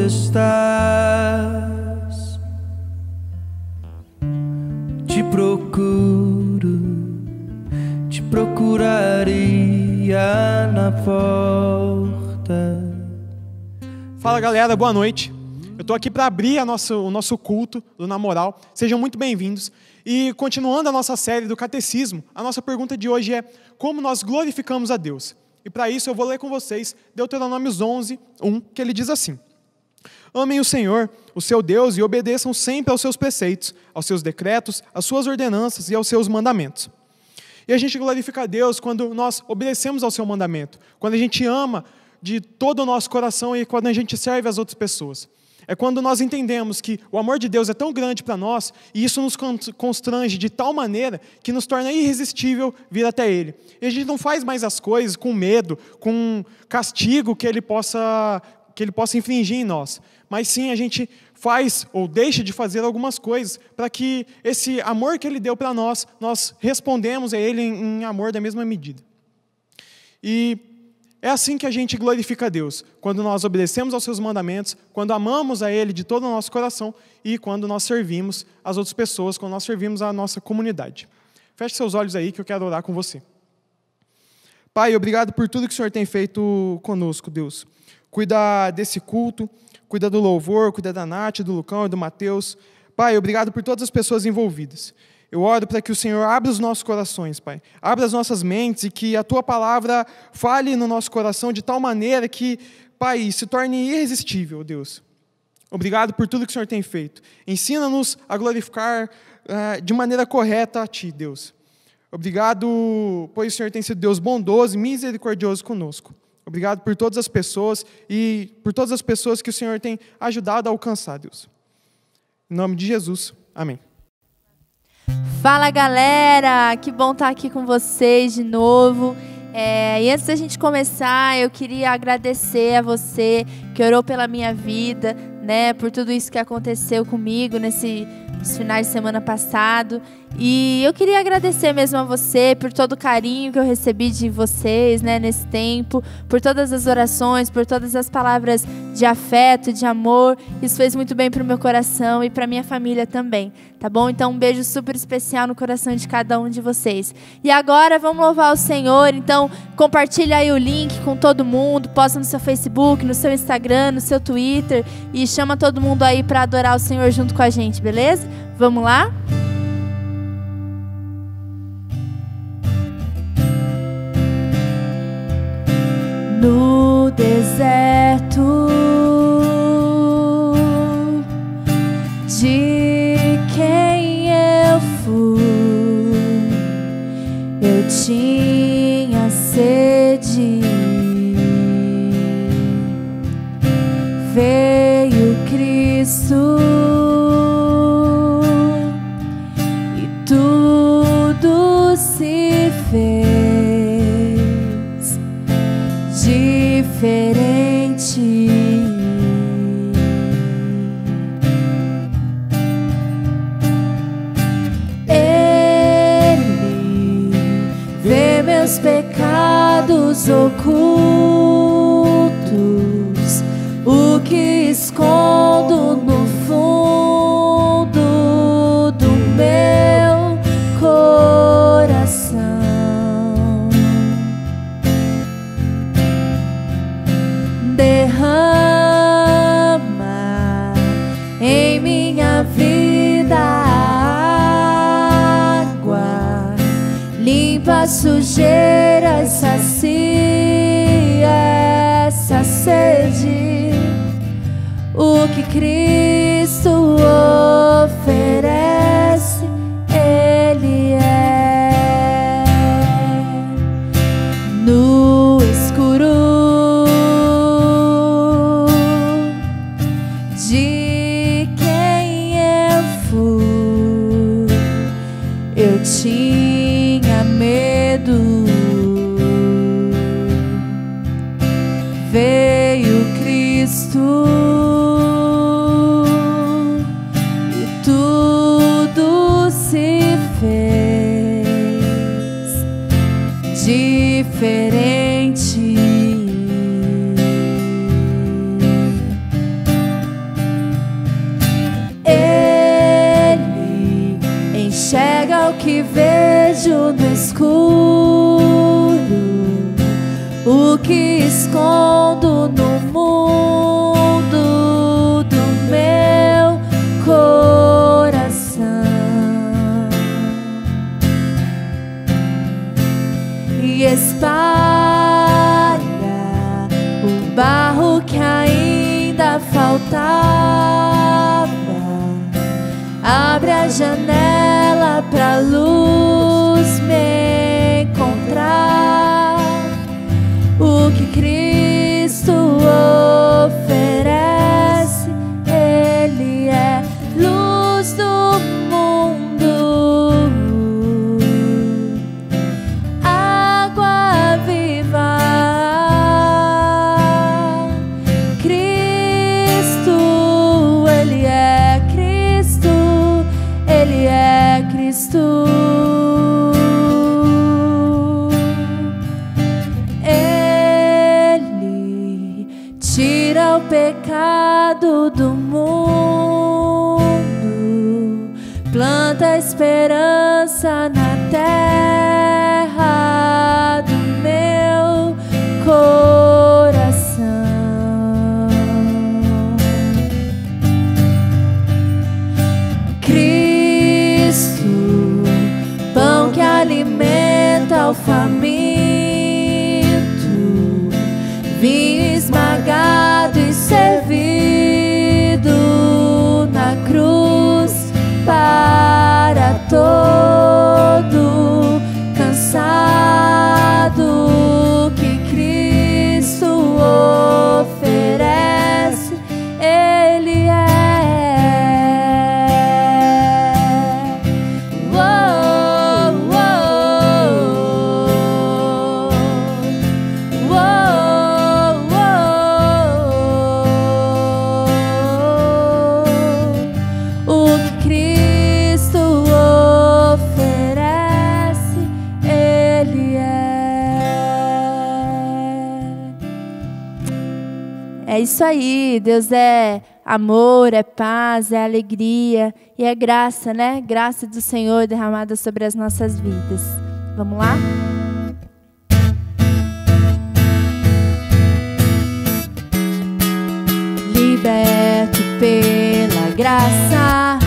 estás? Te procuraria na porta. Fala galera, boa noite. Eu estou aqui para abrir o nosso culto do Na Moral. Sejam muito bem-vindos. E continuando a nossa série do Catecismo, a nossa pergunta de hoje é: como nós glorificamos a Deus? E para isso eu vou ler com vocês Deuteronômios 11, 1, que ele diz assim: amem o Senhor, o seu Deus, e obedeçam sempre aos seus preceitos, aos seus decretos, às suas ordenanças e aos seus mandamentos. E a gente glorifica a Deus quando nós obedecemos ao seu mandamento, quando a gente ama de todo o nosso coração e quando a gente serve as outras pessoas. É quando nós entendemos que o amor de Deus é tão grande para nós e isso nos constrange de tal maneira que nos torna irresistível vir até Ele. E a gente não faz mais as coisas com medo, com castigo que Ele possa infligir em nós. Mas sim, a gente faz ou deixa de fazer algumas coisas para que esse amor que Ele deu para nós respondemos a Ele em amor da mesma medida. E é assim que a gente glorifica a Deus, quando nós obedecemos aos seus mandamentos, quando amamos a Ele de todo o nosso coração e quando nós servimos as outras pessoas, quando nós servimos a nossa comunidade. Feche seus olhos aí que eu quero orar com você. Pai, obrigado por tudo que o Senhor tem feito conosco, Deus. Cuida desse culto, cuida do louvor, cuida da Nath, do Lucão e do Mateus. Pai, obrigado por todas as pessoas envolvidas. Eu oro para que o Senhor abra os nossos corações, Pai. Abra as nossas mentes e que a Tua palavra fale no nosso coração de tal maneira que, Pai, se torne irresistível, Deus. Obrigado por tudo que o Senhor tem feito. Ensina-nos a glorificar de maneira correta a Ti, Deus. Obrigado, pois o Senhor tem sido Deus bondoso e misericordioso conosco. Obrigado por todas as pessoas e por todas as pessoas que o Senhor tem ajudado a alcançar, Deus. Em nome de Jesus, amém. Fala galera, que bom estar aqui com vocês de novo. E antes da gente começar, eu queria agradecer a você que orou pela minha vida, né, por tudo isso que aconteceu comigo nos finais de semana passado. E eu queria agradecer mesmo a você por todo o carinho que eu recebi de vocês, né, nesse tempo, por todas as orações, por todas as palavras de afeto, de amor. Isso fez muito bem para o meu coração e para minha família também, tá bom? Então um beijo super especial no coração de cada um de vocês. E agora vamos louvar o Senhor. Então compartilha aí o link com todo mundo, posta no seu Facebook, no seu Instagram, no seu Twitter e chama todo mundo aí para adorar o Senhor junto com a gente, beleza? Vamos lá? No deserto de quem eu fui, eu tinha sede. Veio Cristo e tudo se fez diferente. Ele vê meus pecados ocultos, o que escondo no fundo do meu coração. Derrama em minha vida água, limpa a sujeira e sacia essa sede. O que Cristo oferece, Ele é. No escuro de quem eu fui, eu tinha medo. Veio Cristo e tudo se fez diferente. escuro, o que escondo no mundo do meu coração, e espalha o barro que ainda faltava. Abre a janela pra luz me encontrar. O que Cristo oferece, Ele é luz do mundo, água viva. Cristo, Ele é Cristo, Ele é Cristo. Tira o pecado do mundo, planta a esperança na terra do meu coração. Cristo, pão que alimenta o faminto, vinho esmagado e servido na cruz para todo cansado, que Cristo oferece, Ele é. É isso aí, Deus é amor, é paz, é alegria e é graça, né? Graça do Senhor derramada sobre as nossas vidas. Vamos lá? Liberto pela graça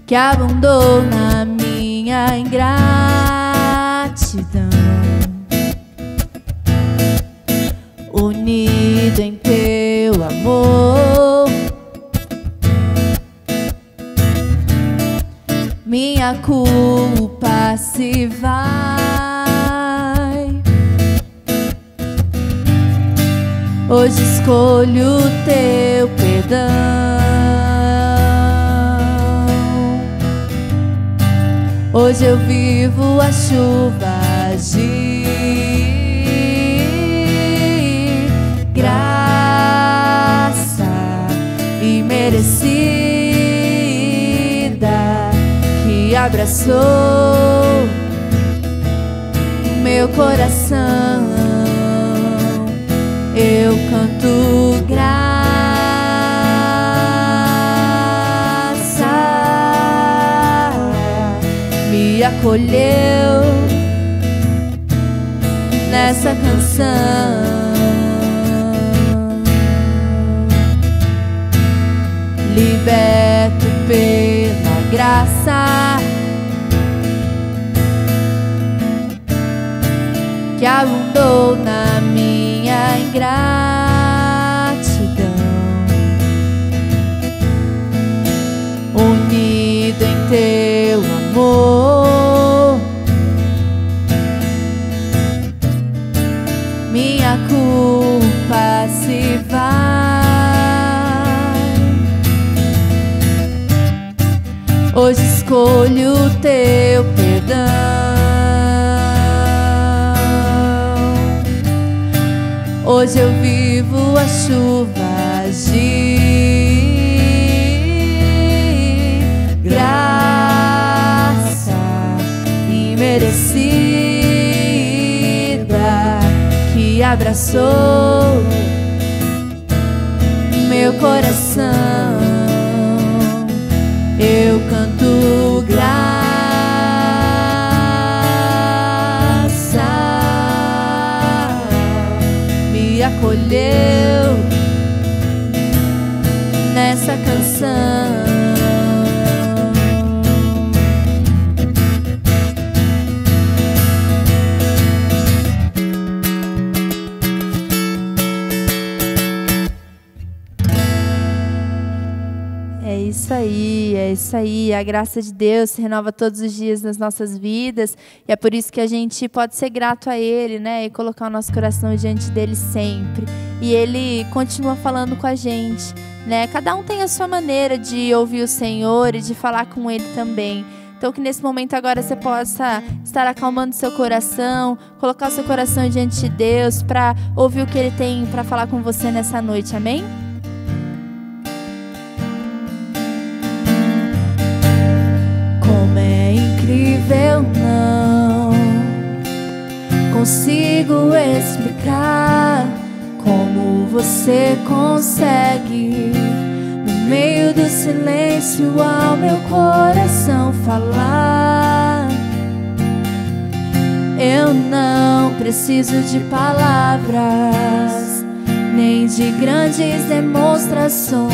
que abundou na minha ingratidão, unido em teu amor, minha culpa se vai. Hoje escolho o teu perdão, hoje eu vivo a chuva de graça imerecida que abraçou meu coração. Eu canto graça, me acolheu nessa canção. Liberto pela graça que abundou na minha ingratidão, unido em teu amor, minha culpa se vai. Hoje escolho o teu perdão, hoje eu vivo a chuva de graça imerecida que abraçou meu coração. Eu canto me acolheu nessa canção. É isso aí. A graça de Deus se renova todos os dias nas nossas vidas. E é por isso que a gente pode ser grato a Ele, né? E colocar o nosso coração diante dEle sempre. E Ele continua falando com a gente, né? Cada um tem a sua maneira de ouvir o Senhor e de falar com Ele também. Então que nesse momento agora você possa estar acalmando seu coração, colocar o seu coração diante de Deus para ouvir o que Ele tem para falar com você nessa noite. Amém? Como é incrível, não consigo explicar como você consegue, no meio do silêncio, ao meu coração falar. Eu não preciso de palavras, nem de grandes demonstrações.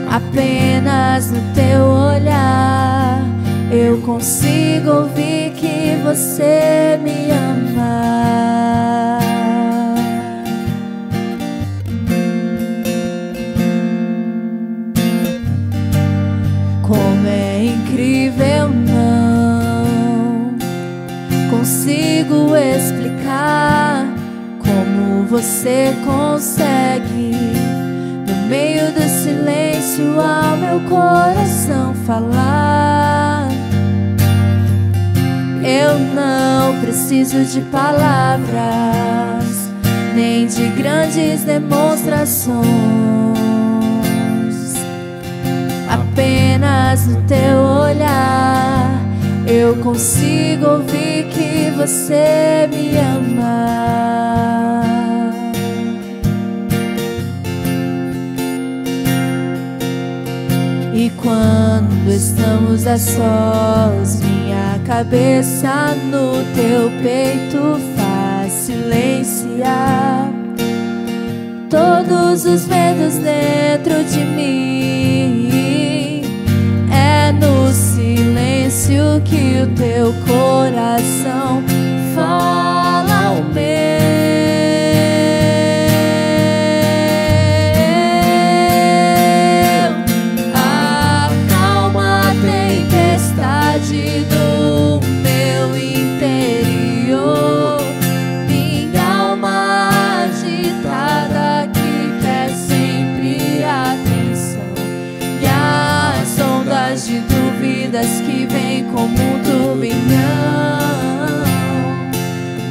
Apenas no teu olhar eu consigo ouvir que você me ama. Como é incrível, não consigo explicar como você consegue, no meio do silêncio, ao meu coração falar. Eu não preciso de palavras, nem de grandes demonstrações. Apenas no teu olhar eu consigo ouvir que você me ama. E quando estamos a sós, minha cabeça no teu peito faz silenciar todos os medos dentro de mim. É no silêncio que o teu coração fala o meu. Do meu interior, minha alma agitada que quer sempre atenção, e as ondas de dúvidas que vêm como um turbilhão.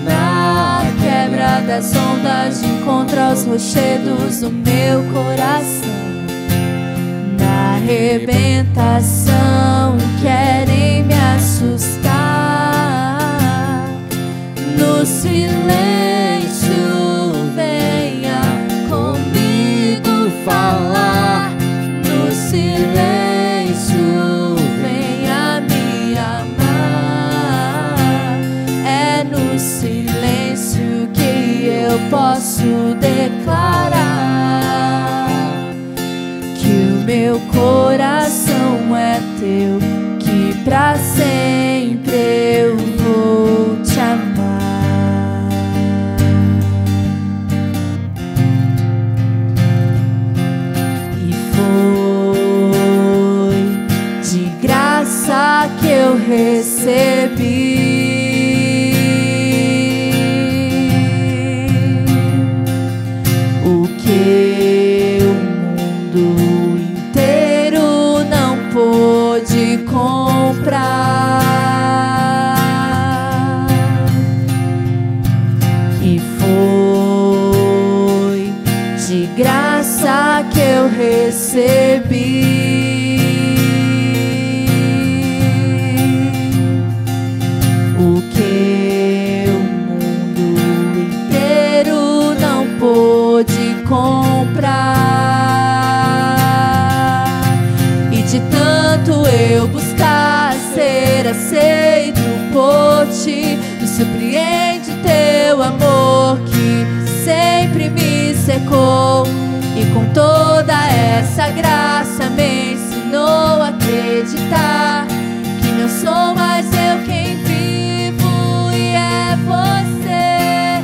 Na quebra das ondas encontra os rochedos do meu coração. Na arrebentação querem me assustar. No silêncio venha comigo falar. No silêncio venha me amar. É no silêncio que eu posso declarar que o meu coração é teu, que pra sempre eu vou te amar. E foi de graça que eu recebi o que o mundo inteiro não pôde comprar. E foi de graça que eu recebi o que o mundo inteiro não pôde comprar. E de secou. E com toda essa graça me ensinou a acreditar que não sou mais eu quem vivo, e é você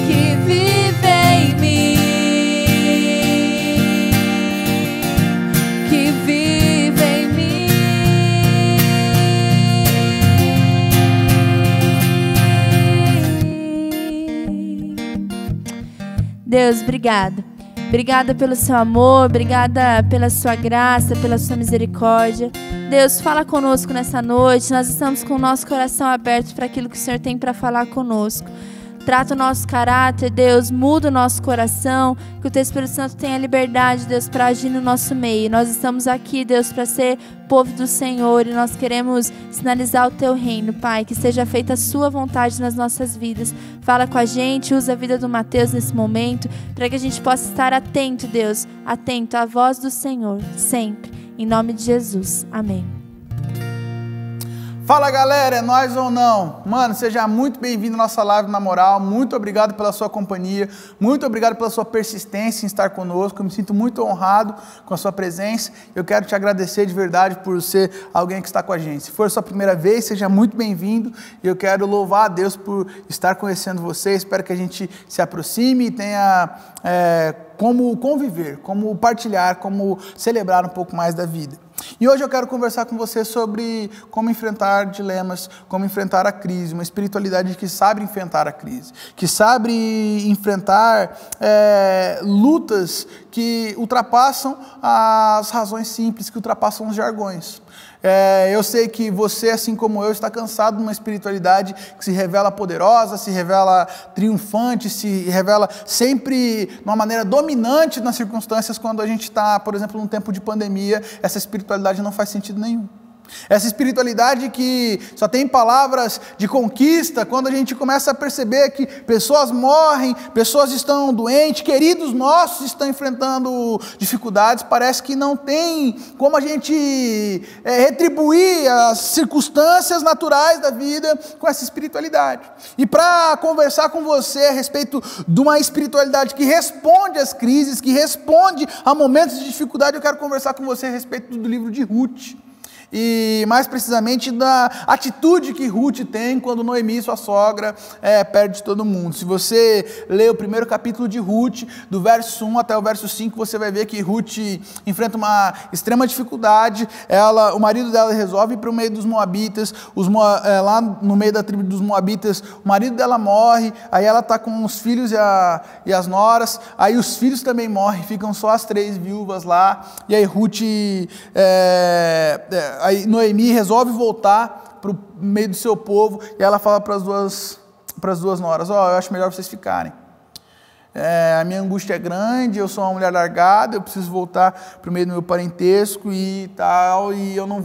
que vive em mim, que vive em mim. Deus, obrigado. Obrigada pelo seu amor, obrigada pela sua graça, pela sua misericórdia. Deus, fala conosco nessa noite. Nós estamos com o nosso coração aberto para aquilo que o Senhor tem para falar conosco. Trata o nosso caráter, Deus, muda o nosso coração, que o Teu Espírito Santo tenha liberdade, Deus, para agir no nosso meio. Nós estamos aqui, Deus, para ser povo do Senhor, e nós queremos sinalizar o Teu reino, Pai, que seja feita a Sua vontade nas nossas vidas. Fala com a gente, usa a vida do Mateus nesse momento, para que a gente possa estar atento, Deus, atento à voz do Senhor, sempre. Em nome de Jesus. Amém. Fala galera, é nóis ou não? Mano, seja muito bem-vindo à nossa live na moral, muito obrigado pela sua companhia, muito obrigado pela sua persistência em estar conosco, eu me sinto muito honrado com a sua presença, eu quero te agradecer de verdade por ser alguém que está com a gente. Se for a sua primeira vez, seja muito bem-vindo, e eu quero louvar a Deus por estar conhecendo você, espero que a gente se aproxime e tenha como conviver, como partilhar, como celebrar um pouco mais da vida. E hoje eu quero conversar com você sobre como enfrentar dilemas, como enfrentar a crise, uma espiritualidade que sabe enfrentar a crise, que sabe enfrentar lutas que ultrapassam as razões simples, que ultrapassam os jargões. Eu sei que você, assim como eu, está cansado de uma espiritualidade que se revela poderosa, se revela triunfante, se revela sempre de uma maneira dominante nas circunstâncias. Quando a gente está, por exemplo, num tempo de pandemia, essa espiritualidade não faz sentido nenhum. Essa espiritualidade que só tem palavras de conquista, quando a gente começa a perceber que pessoas morrem, pessoas estão doentes, queridos nossos estão enfrentando dificuldades, parece que não tem como a gente retribuir as circunstâncias naturais da vida com essa espiritualidade. E para conversar com você a respeito de uma espiritualidade que responde às crises, que responde a momentos de dificuldade, eu quero conversar com você a respeito do livro de Ruth. E mais precisamente da atitude que Ruth tem quando Noemi, sua sogra, perde todo mundo. Se você ler o primeiro capítulo de Ruth, do verso 1 até o verso 5, você vai ver que Ruth enfrenta uma extrema dificuldade. O marido dela resolve ir para o meio dos moabitas, lá no meio da tribo dos moabitas, o marido dela morre, aí ela está com os filhos e as noras, aí os filhos também morrem, ficam só as 3 viúvas lá, e aí Ruth... Aí Noemi resolve voltar para o meio do seu povo, e ela fala para as duas noras: eu acho melhor vocês ficarem. A minha angústia é grande, eu sou uma mulher largada, eu preciso voltar para o meio do meu parentesco e tal, e eu não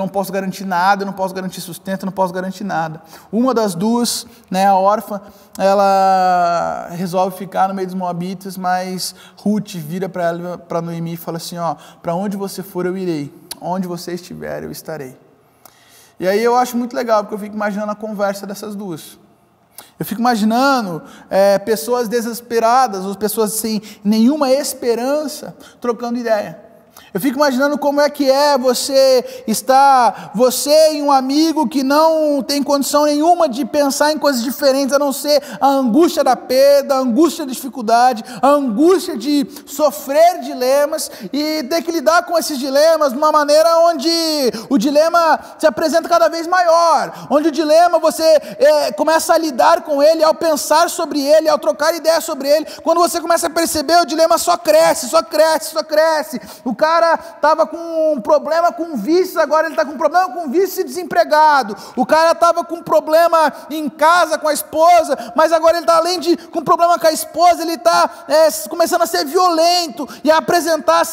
posso garantir nada, eu não posso garantir sustento, eu não posso garantir nada. Uma das duas, a órfã, ela resolve ficar no meio dos moabitas, mas Ruth vira para Noemi e fala assim: para onde você for eu irei, onde você estiver eu estarei. E aí eu acho muito legal, porque eu fico imaginando a conversa dessas duas. Eu fico imaginando pessoas desesperadas, ou pessoas sem nenhuma esperança, trocando ideia. Eu fico imaginando como é que você e um amigo que não tem condição nenhuma de pensar em coisas diferentes, a não ser a angústia da perda, a angústia da dificuldade, a angústia de sofrer dilemas e ter que lidar com esses dilemas de uma maneira onde o dilema se apresenta cada vez maior, onde o dilema você começa a lidar com ele, ao pensar sobre ele, ao trocar ideias sobre ele, quando você começa a perceber, o dilema só cresce, só cresce, só cresce. O cara estava com um problema com vícios, agora ele está com um problema com vício e desempregado. O cara estava com um problema em casa com a esposa, mas agora ele está, além de com problema com a esposa, ele está começando a ser violento e a apresentar,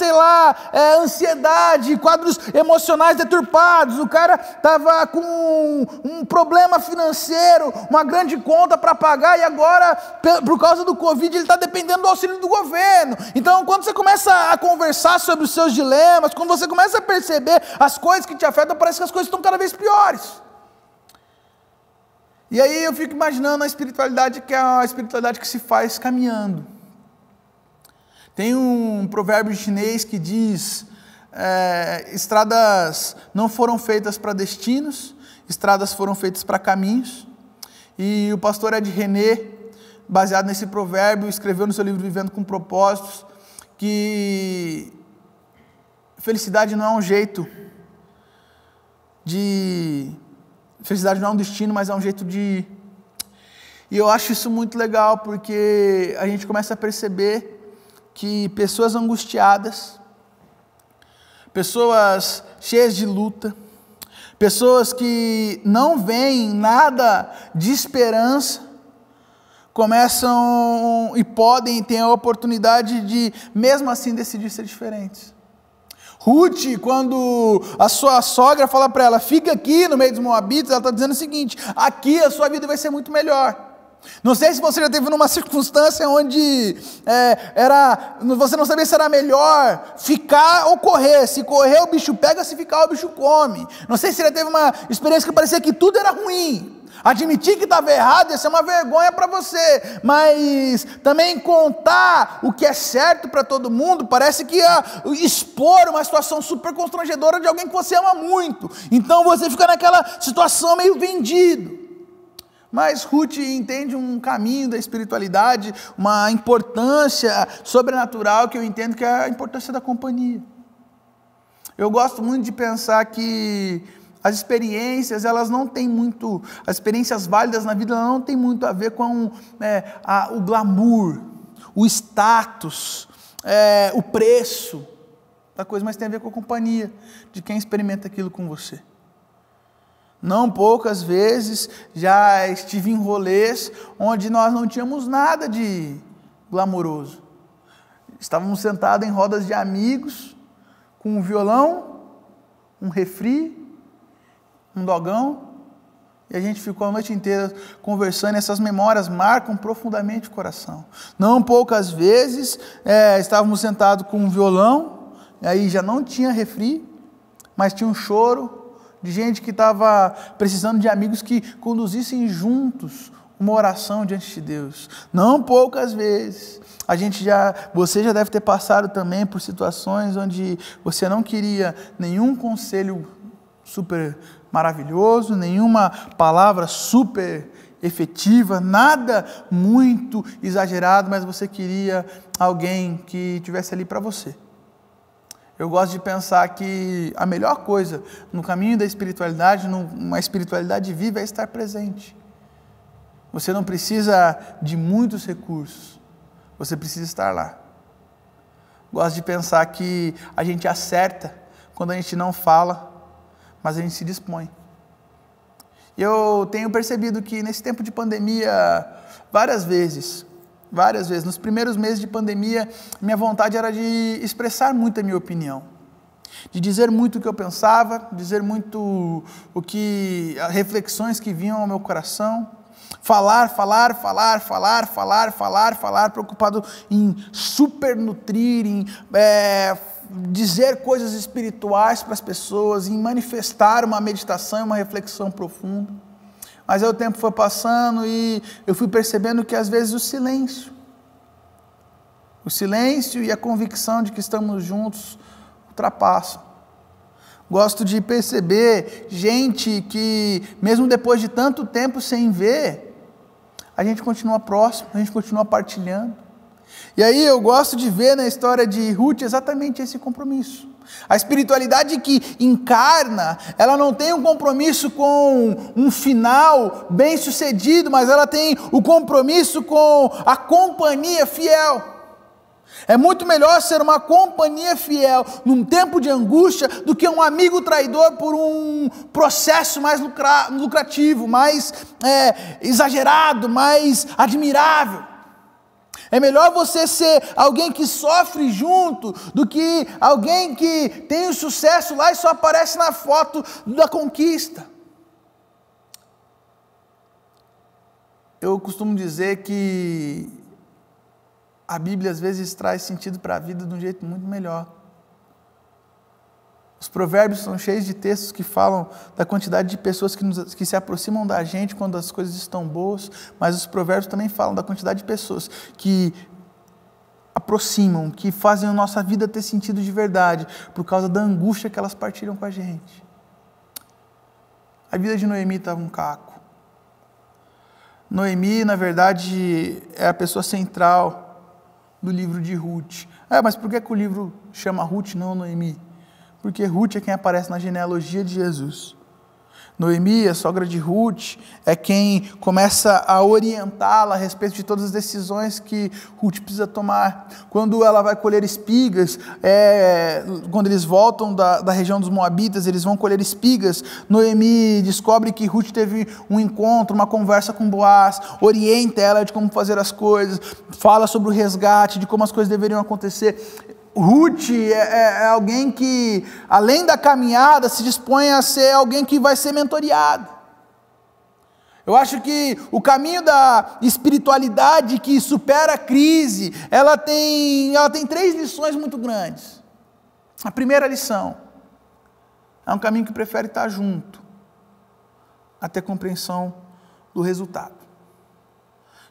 ansiedade, quadros emocionais deturpados. O cara estava com um problema financeiro, uma grande conta para pagar, e agora, por causa do Covid, ele está dependendo do auxílio do governo. Então, quando você começa a conversar sobre os seus dilemas, quando você começa a perceber as coisas que te afetam, parece que as coisas estão cada vez piores. E aí eu fico imaginando a espiritualidade, que é uma espiritualidade que se faz caminhando. Tem um provérbio chinês que diz: estradas não foram feitas para destinos, estradas foram feitas para caminhos. E o pastor Ed René, baseado nesse provérbio, escreveu no seu livro Vivendo com Propósitos, que felicidade não é um jeito de... Felicidade não é um destino, mas é um jeito de ir. E eu acho isso muito legal, porque a gente começa a perceber que pessoas angustiadas, pessoas cheias de luta, pessoas que não veem nada de esperança, começam e podem ter a oportunidade de, mesmo assim, decidir ser diferentes. Ruth, quando a sua sogra fala para ela, fica aqui no meio dos moabitas, ela está dizendo o seguinte: aqui a sua vida vai ser muito melhor. Não sei se você já esteve numa circunstância onde você não sabia se era melhor ficar ou correr. Se correr o bicho pega, se ficar o bicho come. Não sei se já teve uma experiência que parecia que tudo era ruim. Admitir que estava errado ia ser uma vergonha para você, mas também contar o que é certo para todo mundo parece que ia expor uma situação super constrangedora de alguém que você ama muito. Então você fica naquela situação meio vendido. Mas Ruth entende um caminho da espiritualidade, uma importância sobrenatural que eu entendo que é a importância da companhia. Eu gosto muito de pensar que as experiências, elas não têm muito, as experiências válidas na vida, elas não têm muito a ver com o glamour, o status, o preço da coisa, mas tem a ver com a companhia de quem experimenta aquilo com você. Não poucas vezes já estive em rolês onde nós não tínhamos nada de glamouroso. Estávamos sentados em rodas de amigos, com um violão, um refri, um dogão, e a gente ficou a noite inteira conversando, e essas memórias marcam profundamente o coração. Não poucas vezes estávamos sentados com um violão, e aí já não tinha refri, mas tinha um choro, de gente que estava precisando de amigos que conduzissem juntos uma oração diante de Deus. Não poucas vezes. Você já deve ter passado também por situações onde você não queria nenhum conselho super maravilhoso, nenhuma palavra super efetiva, nada muito exagerado, mas você queria alguém que estivesse ali para você. Eu gosto de pensar que a melhor coisa no caminho da espiritualidade, numa espiritualidade viva, é estar presente. Você não precisa de muitos recursos, você precisa estar lá. Gosto de pensar que a gente acerta quando a gente não fala, mas a gente se dispõe. Eu tenho percebido que nesse tempo de pandemia, várias vezes, nos primeiros meses de pandemia, minha vontade era de expressar muito a minha opinião, de dizer muito o que eu pensava, dizer muito as reflexões que vinham ao meu coração, falar, preocupado em supernutrir, em dizer coisas espirituais para as pessoas, em manifestar uma meditação e uma reflexão profunda. Mas aí o tempo foi passando e eu fui percebendo que às vezes o silêncio e a convicção de que estamos juntos ultrapassam. Gosto de perceber gente que, mesmo depois de tanto tempo sem ver, a gente continua próximo, a gente continua partilhando. E aí eu gosto de ver na história de Ruth exatamente esse compromisso. A espiritualidade que encarna, ela não tem um compromisso com um final bem sucedido, mas ela tem o compromisso com a companhia fiel. É muito melhor ser uma companhia fiel num tempo de angústia do que um amigo traidor por um processo mais lucrativo, mais exagerado, mais admirável. É melhor você ser alguém que sofre junto do que alguém que tem o sucesso lá e só aparece na foto da conquista. Eu costumo dizer que a Bíblia às vezes traz sentido para a vida de um jeito muito melhor. Os provérbios são cheios de textos que falam da quantidade de pessoas que se aproximam da gente quando as coisas estão boas, mas os provérbios também falam da quantidade de pessoas que aproximam, que fazem a nossa vida ter sentido de verdade, por causa da angústia que elas partilham com a gente. A vida de Noemi estava um caco. Noemi, na verdade, é a pessoa central do livro de Ruth. Mas por que o livro chama Ruth, não Noemi? Porque Ruth é quem aparece na genealogia de Jesus. Noemi, a sogra de Ruth, é quem começa a orientá-la a respeito de todas as decisões que Ruth precisa tomar. Quando ela vai colher espigas, quando eles voltam da região dos Moabitas, eles vão colher espigas, Noemi descobre que Ruth teve um encontro, uma conversa com Boaz, orienta ela de como fazer as coisas, fala sobre o resgate, de como as coisas deveriam acontecer. Ruth é alguém que, além da caminhada, se dispõe a ser alguém que vai ser mentoreado. Eu acho que o caminho da espiritualidade que supera a crise, ela tem 3 lições muito grandes. A primeira lição é um caminho que prefere estar junto, a ter compreensão do resultado.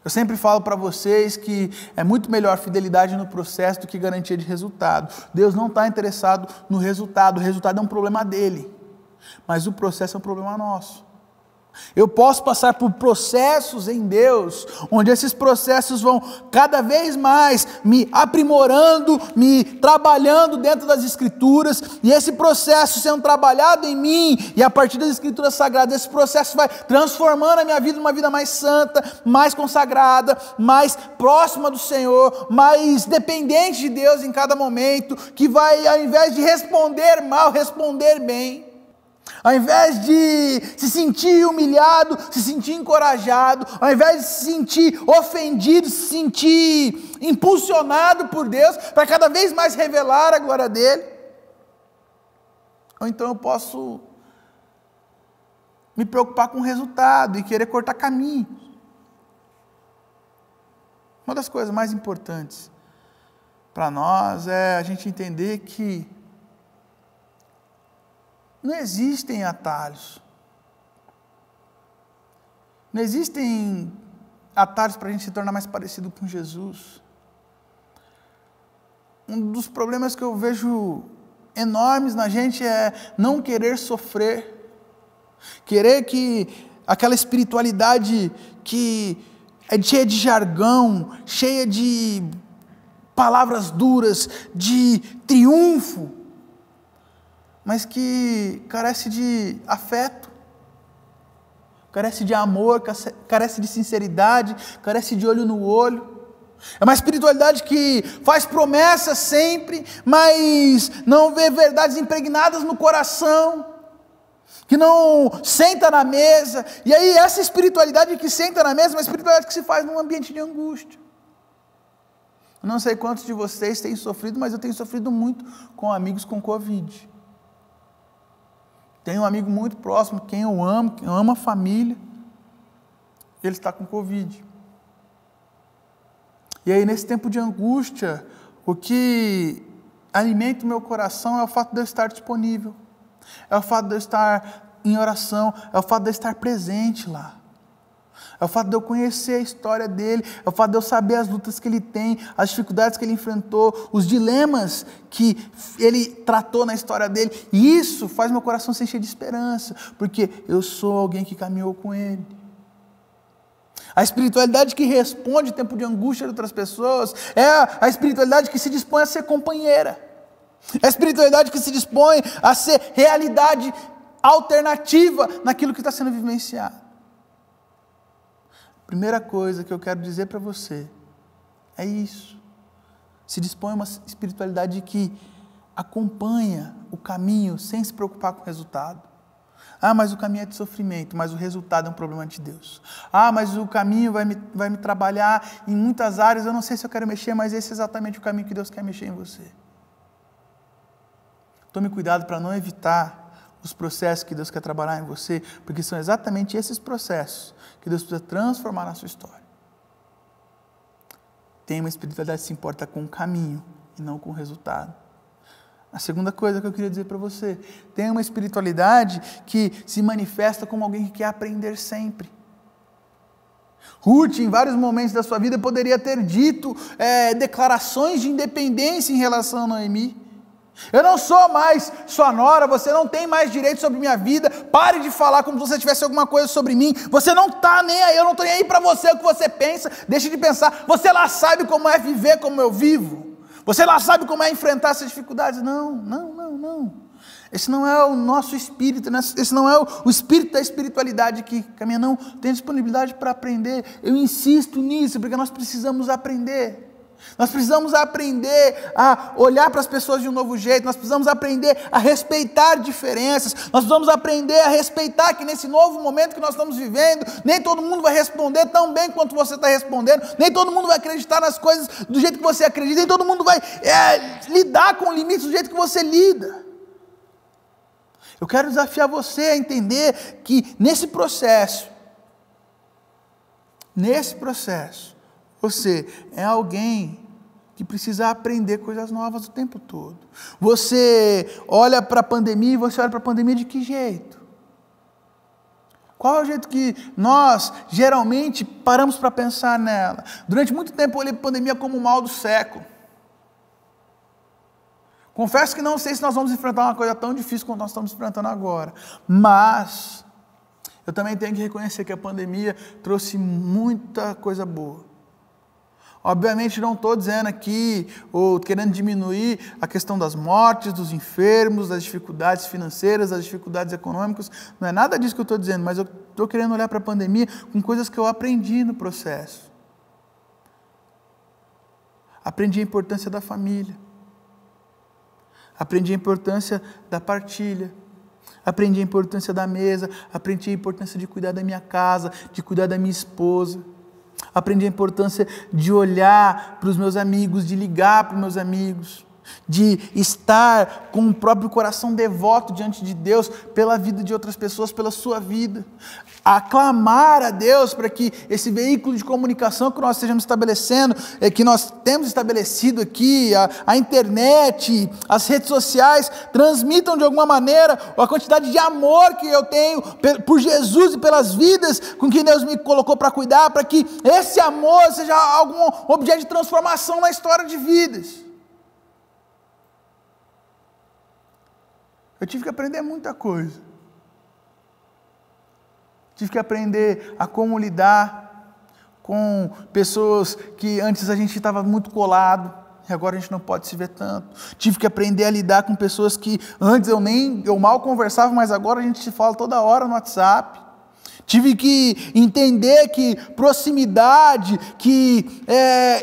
Eu sempre falo para vocês que é muito melhor fidelidade no processo do que garantia de resultado. Deus não está interessado no resultado, o resultado é um problema dele, mas o processo é um problema nosso. Eu posso passar por processos em Deus, onde esses processos vão cada vez mais me aprimorando, me trabalhando dentro das Escrituras, e esse processo sendo trabalhado em mim, e a partir das Escrituras Sagradas, esse processo vai transformando a minha vida numa vida mais santa, mais consagrada, mais próxima do Senhor, mais dependente de Deus em cada momento, que vai, ao invés de responder mal, responder bem. Ao invés de se sentir humilhado, se sentir encorajado, ao invés de se sentir ofendido, se sentir impulsionado por Deus, para cada vez mais revelar a glória dEle. Ou então eu posso me preocupar com o resultado e querer cortar caminho. Uma das coisas mais importantes para nós é a gente entender que não existem atalhos. Não existem atalhos para a gente se tornar mais parecido com Jesus. Um dos problemas que eu vejo enormes na gente é não querer sofrer. Querer que aquela espiritualidade que é cheia de jargão, cheia de palavras duras, de triunfo, mas que carece de afeto, carece de amor, carece de sinceridade, carece de olho no olho. É uma espiritualidade que faz promessas sempre, mas não vê verdades impregnadas no coração, que não senta na mesa. E aí essa espiritualidade que senta na mesa é uma espiritualidade que se faz num ambiente de angústia. Eu não sei quantos de vocês têm sofrido, mas eu tenho sofrido muito com amigos com Covid. Tenho um amigo muito próximo, quem eu amo a família, ele está com Covid. E aí, nesse tempo de angústia, o que alimenta o meu coração é o fato de eu estar disponível, é o fato de eu estar em oração, é o fato de eu estar presente lá. É o fato de eu conhecer a história dele, é o fato de eu saber as lutas que ele tem, as dificuldades que ele enfrentou, os dilemas que ele tratou na história dele. E isso faz meu coração se encher de esperança, porque eu sou alguém que caminhou com ele. A espiritualidade que responde em tempo de angústia de outras pessoas é a espiritualidade que se dispõe a ser companheira. É a espiritualidade que se dispõe a ser realidade alternativa naquilo que está sendo vivenciado. Primeira coisa que eu quero dizer para você é isso. Se dispõe a uma espiritualidade que acompanha o caminho sem se preocupar com o resultado. Mas o caminho é de sofrimento, mas o resultado é um problema de Deus. Mas o caminho vai me trabalhar em muitas áreas, eu não sei se eu quero mexer, mas esse é exatamente o caminho que Deus quer mexer em você. Tome cuidado para não evitar os processos que Deus quer trabalhar em você, porque são exatamente esses processos que Deus precisa transformar na sua história. Tem uma espiritualidade que se importa com o caminho e não com o resultado. A segunda coisa que eu queria dizer para você, tem uma espiritualidade que se manifesta como alguém que quer aprender sempre. Ruth, em vários momentos da sua vida, poderia ter dito declarações de independência em relação a Noemi. Eu não sou mais sua nora, você não tem mais direito sobre minha vida, pare de falar como se você tivesse alguma coisa sobre mim, você não está nem aí, eu não estou nem aí para você, o que você pensa, deixe de pensar, você lá sabe como é viver como eu vivo, você lá sabe como é enfrentar essas dificuldades. Não. Esse não é o nosso espírito, esse não é o espírito da espiritualidade que caminha, não. Tem disponibilidade para aprender. Eu insisto nisso, porque nós precisamos aprender. Nós precisamos aprender a olhar para as pessoas de um novo jeito, nós precisamos aprender a respeitar diferenças, nós precisamos aprender a respeitar que nesse novo momento que nós estamos vivendo, nem todo mundo vai responder tão bem quanto você está respondendo, nem todo mundo vai acreditar nas coisas do jeito que você acredita, nem todo mundo vai lidar com limites do jeito que você lida. Eu quero desafiar você a entender que nesse processo, você é alguém que precisa aprender coisas novas o tempo todo. Você olha para a pandemia e você olha para a pandemia de que jeito? Qual é o jeito que nós geralmente paramos para pensar nela? Durante muito tempo eu olhei para a pandemia como o mal do século. Confesso que não sei se nós vamos enfrentar uma coisa tão difícil quanto nós estamos enfrentando agora, mas eu também tenho que reconhecer que a pandemia trouxe muita coisa boa. Obviamente não estou dizendo aqui, ou querendo diminuir a questão das mortes, dos enfermos, das dificuldades financeiras, das dificuldades econômicas, não é nada disso que eu estou dizendo, mas eu estou querendo olhar para a pandemia com coisas que eu aprendi no processo. Aprendi a importância da família. Aprendi a importância da partilha, aprendi a importância da mesa, aprendi a importância de cuidar da minha casa, de cuidar da minha esposa, aprendi a importância de olhar para os meus amigos, de ligar para os meus amigos, de estar com o próprio coração devoto diante de Deus, pela vida de outras pessoas, pela sua vida, a clamar a Deus para que esse veículo de comunicação que nós estejamos estabelecendo, que nós temos estabelecido aqui, a internet, as redes sociais, transmitam de alguma maneira a quantidade de amor que eu tenho por Jesus e pelas vidas com que Deus me colocou para cuidar, para que esse amor seja algum objeto de transformação na história de vidas. Eu tive que aprender muita coisa. Tive que aprender a como lidar com pessoas que antes a gente estava muito colado e agora a gente não pode se ver tanto. Tive que aprender a lidar com pessoas que antes eu mal conversava, mas agora a gente se fala toda hora no WhatsApp. Tive que entender que proximidade, que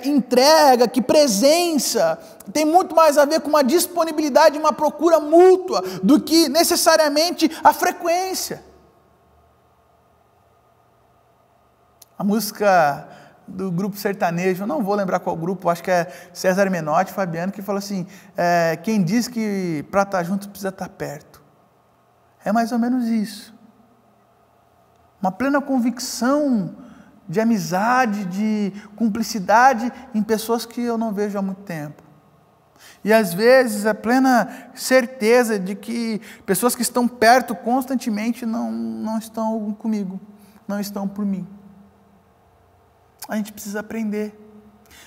entrega, que presença tem muito mais a ver com uma disponibilidade, uma procura mútua, do que necessariamente a frequência. A música do grupo sertanejo, eu não vou lembrar qual grupo, acho que é César Menotti, Fabiano, que falou assim, quem diz que para estar junto precisa estar perto. É mais ou menos isso. Uma plena convicção de amizade, de cumplicidade em pessoas que eu não vejo há muito tempo. E às vezes a plena certeza de que pessoas que estão perto constantemente não estão comigo, não estão por mim. A gente precisa aprender.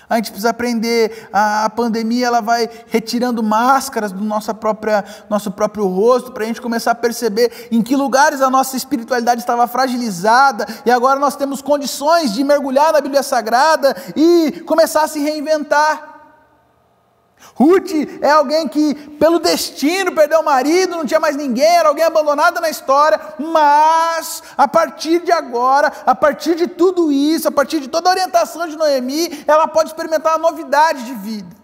A gente precisa aprender, a pandemia ela vai retirando máscaras do nosso próprio rosto, para a gente começar a perceber em que lugares a nossa espiritualidade estava fragilizada, e agora nós temos condições de mergulhar na Bíblia Sagrada e começar a se reinventar. Ruth é alguém que pelo destino perdeu o marido, não tinha mais ninguém, era alguém abandonada na história, mas a partir de agora, a partir de tudo isso, a partir de toda a orientação de Noemi, ela pode experimentar uma novidade de vida.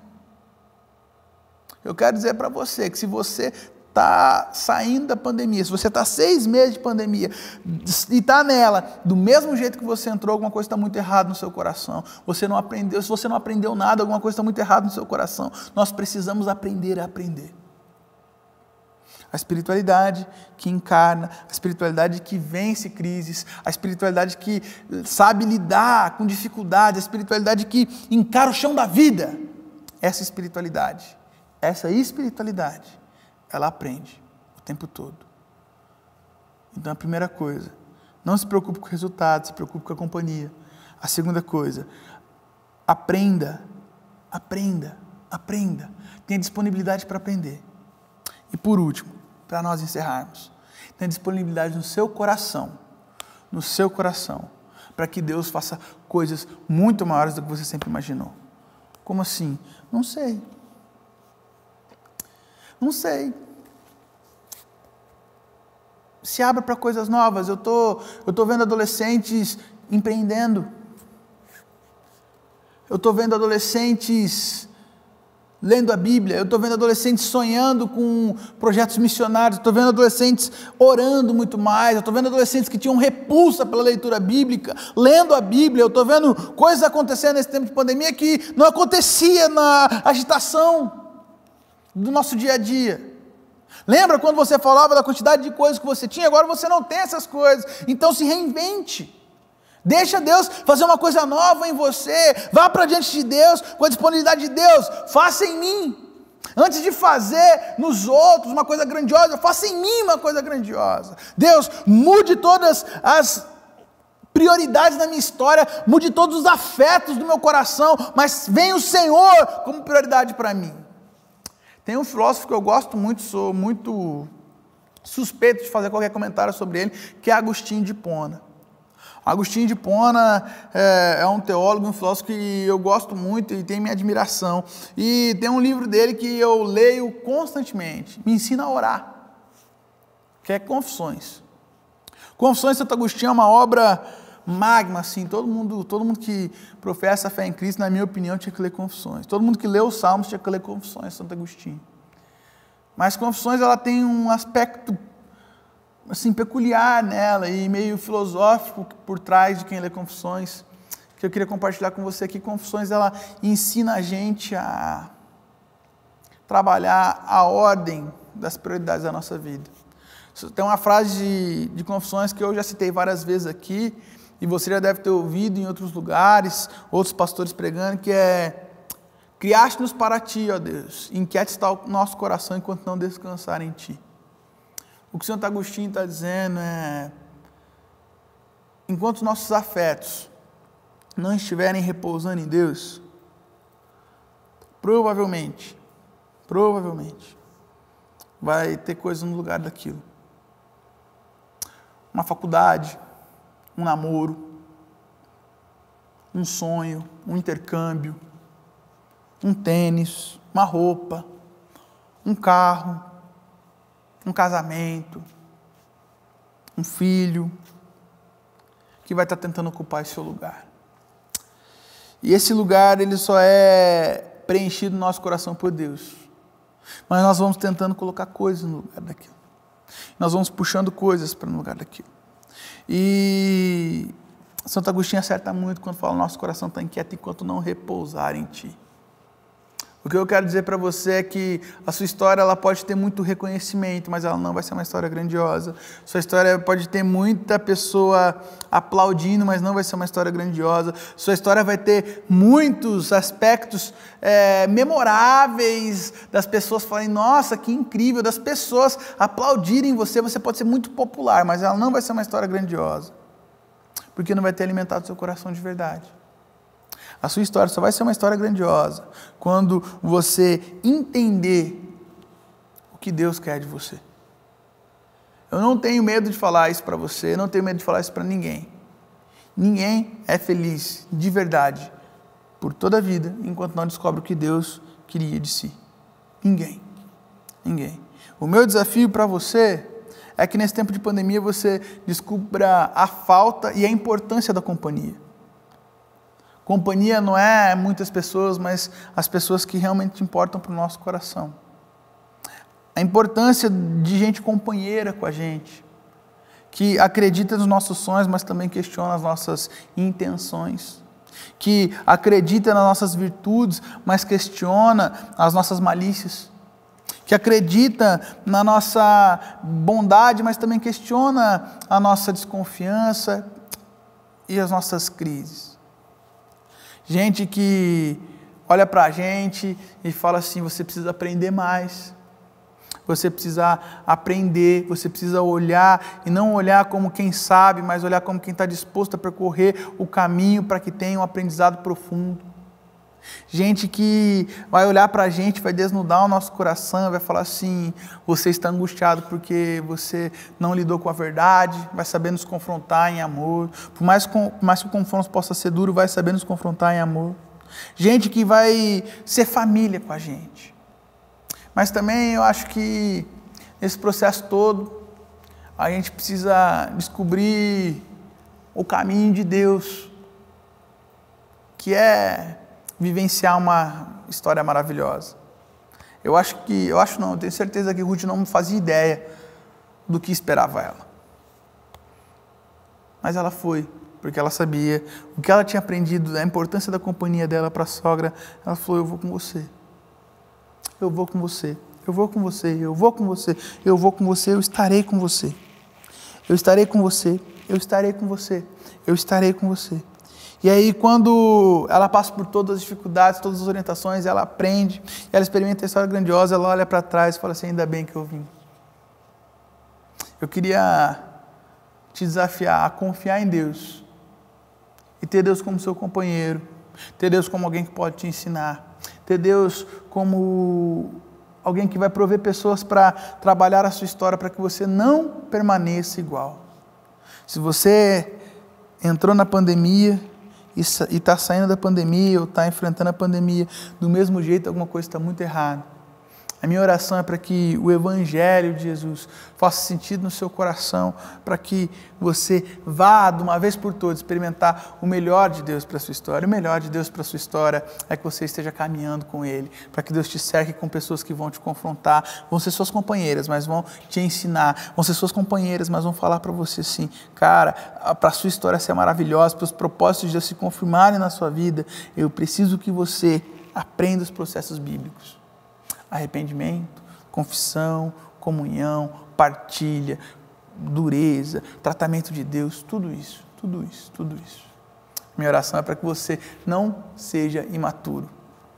Eu quero dizer para você que se você está saindo da pandemia, se você está 6 meses de pandemia e está nela do mesmo jeito que você entrou, alguma coisa está muito errada no seu coração. Você não aprendeu, se você não aprendeu nada, alguma coisa está muito errada no seu coração. Nós precisamos aprender a aprender. A espiritualidade que encarna, a espiritualidade que vence crises, a espiritualidade que sabe lidar com dificuldades, a espiritualidade que encara o chão da vida. Essa espiritualidade, ela aprende o tempo todo. Então a primeira coisa, não se preocupe com o resultado, se preocupe com a companhia. A segunda coisa, aprenda. Tenha disponibilidade para aprender. E por último, para nós encerrarmos, tenha disponibilidade no seu coração, para que Deus faça coisas muito maiores do que você sempre imaginou. Como assim? Não sei. Se abra para coisas novas. Eu tô vendo adolescentes empreendendo. Eu estou vendo adolescentes lendo a Bíblia. Eu estou vendo adolescentes sonhando com projetos missionários. Eu estou vendo adolescentes orando muito mais. Eu estou vendo adolescentes que tinham repulsa pela leitura bíblica, lendo a Bíblia. Eu estou vendo coisas acontecendo nesse tempo de pandemia que não acontecia na agitação do nosso dia a dia. Lembra quando você falava da quantidade de coisas que você tinha? Agora você não tem essas coisas. Então se reinvente. Deixa Deus fazer uma coisa nova em você. Vá para diante de Deus com a disponibilidade de Deus. Faça em mim. Antes de fazer nos outros uma coisa grandiosa, faça em mim uma coisa grandiosa. Deus, mude todas as prioridades da minha história, mude todos os afetos do meu coração, mas venha o Senhor como prioridade para mim. Tem um filósofo que eu gosto muito, sou muito suspeito de fazer qualquer comentário sobre ele, que é Agostinho de Hipona. Agostinho de Hipona é um teólogo, um filósofo que eu gosto muito e tem minha admiração. E tem um livro dele que eu leio constantemente, me ensina a orar, que é Confissões. Confissões de Santo Agostinho é uma obra magma, assim, todo mundo que professa a fé em Cristo, na minha opinião, tinha que ler Confissões. Todo mundo que lê os Salmos tinha que ler Confissões de Santo Agostinho. Mas Confissões, ela tem um aspecto assim, peculiar nela e meio filosófico por trás de quem lê Confissões, que eu queria compartilhar com você aqui. Confissões, ela ensina a gente a trabalhar a ordem das prioridades da nossa vida. Tem uma frase de Confissões que eu já citei várias vezes aqui, e você já deve ter ouvido em outros lugares, outros pastores pregando, que é: criaste-nos para ti, ó Deus, inquieto está o nosso coração enquanto não descansar em ti. O que o Santo Agostinho está dizendo é: enquanto os nossos afetos não estiverem repousando em Deus, provavelmente, vai ter coisa no lugar daquilo. Uma faculdade, um namoro, um sonho, um intercâmbio, um tênis, uma roupa, um carro, um casamento, um filho, que vai estar tentando ocupar esse seu lugar. E esse lugar, ele só é preenchido no nosso coração por Deus. Mas nós vamos tentando colocar coisas no lugar daquilo. Nós vamos puxando coisas para no lugar daquilo. E Santo Agostinho acerta muito quando fala: nosso coração está inquieto enquanto não repousar em ti. O que eu quero dizer para você é que a sua história, ela pode ter muito reconhecimento, mas ela não vai ser uma história grandiosa. Sua história pode ter muita pessoa aplaudindo, mas não vai ser uma história grandiosa. Sua história vai ter muitos aspectos memoráveis, das pessoas falarem: nossa, que incrível, das pessoas aplaudirem você. Você pode ser muito popular, mas ela não vai ser uma história grandiosa, porque não vai ter alimentado seu coração de verdade. A sua história só vai ser uma história grandiosa quando você entender o que Deus quer de você. Eu não tenho medo de falar isso para você, não tenho medo de falar isso para ninguém. Ninguém é feliz de verdade por toda a vida enquanto não descobre o que Deus queria de si. Ninguém. O meu desafio para você é que nesse tempo de pandemia você descubra a falta e a importância da companhia. Companhia não é muitas pessoas, mas as pessoas que realmente importam para o nosso coração. A importância de gente companheira com a gente, que acredita nos nossos sonhos, mas também questiona as nossas intenções, que acredita nas nossas virtudes, mas questiona as nossas malícias, que acredita na nossa bondade, mas também questiona a nossa desconfiança e as nossas crises. Gente que olha para a gente e fala assim: você precisa aprender mais, você precisa aprender, você precisa olhar, e não olhar como quem sabe, mas olhar como quem está disposto a percorrer o caminho para que tenha um aprendizado profundo. Gente que vai olhar para a gente, vai desnudar o nosso coração, vai falar assim: você está angustiado porque você não lidou com a verdade, vai saber nos confrontar em amor. Por mais que o confronto possa ser duro, vai saber nos confrontar em amor. Gente que vai ser família com a gente. Mas também eu acho que nesse processo todo, a gente precisa descobrir o caminho de Deus, que é vivenciar uma história maravilhosa. Eu tenho certeza que Ruth não fazia ideia do que esperava ela. Mas ela foi, porque ela sabia o que ela tinha aprendido, a importância da companhia dela para a sogra. Ela falou: eu vou com você. Eu vou com você. Eu vou com você. Eu vou com você. Eu vou com você. Eu estarei com você. Eu estarei com você. Eu estarei com você. Eu estarei com você. E aí, quando ela passa por todas as dificuldades, todas as orientações, ela aprende, ela experimenta a história grandiosa, ela olha para trás e fala assim: ainda bem que eu vim. Eu queria te desafiar a confiar em Deus e ter Deus como seu companheiro, ter Deus como alguém que pode te ensinar, ter Deus como alguém que vai prover pessoas para trabalhar a sua história para que você não permaneça igual. Se você entrou na pandemia e está saindo da pandemia ou está enfrentando a pandemia do mesmo jeito, alguma coisa está muito errada. A minha oração é para que o Evangelho de Jesus faça sentido no seu coração, para que você vá, de uma vez por todas, experimentar o melhor de Deus para a sua história. O melhor de Deus para a sua história é que você esteja caminhando com Ele, para que Deus te cerque com pessoas que vão te confrontar, vão ser suas companheiras, mas vão te ensinar, vão ser suas companheiras, mas vão falar para você assim: cara, para a sua história ser maravilhosa, para os propósitos de Deus se confirmarem na sua vida, eu preciso que você aprenda os processos bíblicos. Arrependimento, confissão, comunhão, partilha, dureza, tratamento de Deus, tudo isso. Minha oração é para que você não seja imaturo,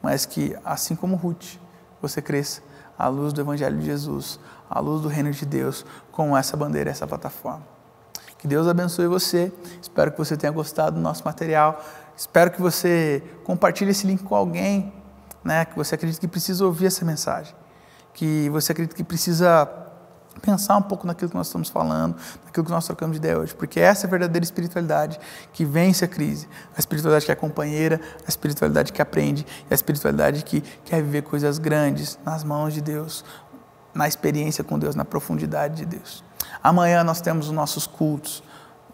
mas que, assim como Ruth, você cresça à luz do Evangelho de Jesus, à luz do reino de Deus, com essa bandeira, essa plataforma. Que Deus abençoe você, espero que você tenha gostado do nosso material, espero que você compartilhe esse link com alguém, que você acredita que precisa ouvir essa mensagem, que você acredita que precisa pensar um pouco naquilo que nós estamos falando, naquilo que nós trocamos de ideia hoje, porque essa é a verdadeira espiritualidade que vence a crise, a espiritualidade que é companheira, a espiritualidade que aprende, a espiritualidade que quer viver coisas grandes nas mãos de Deus, na experiência com Deus, na profundidade de Deus. Amanhã nós temos os nossos cultos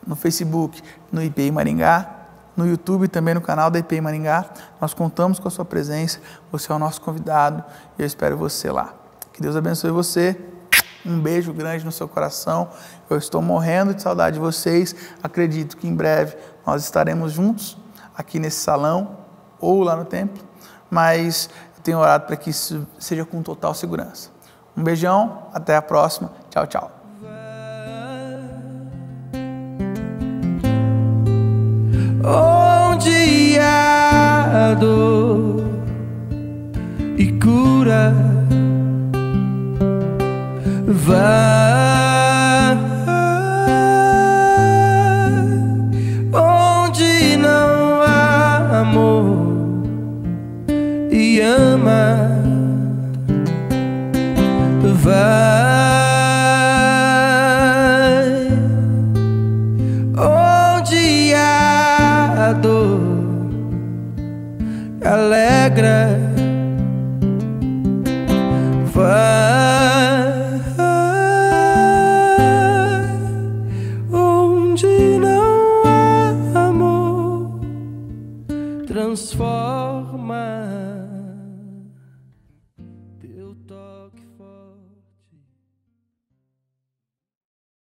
no Facebook, no IPI Maringá, no YouTube e também no canal da IPI Maringá. Nós contamos com a sua presença, você é o nosso convidado e eu espero você lá. Que Deus abençoe você, um beijo grande no seu coração, eu estou morrendo de saudade de vocês, acredito que em breve nós estaremos juntos aqui nesse salão ou lá no templo, mas eu tenho orado para que isso seja com total segurança. Um beijão, até a próxima, tchau, tchau. Onde há dor e cura, vai. Onde não há amor e ama, vai. Onde há dor, alegra, vai. Onde não há amor, transforma.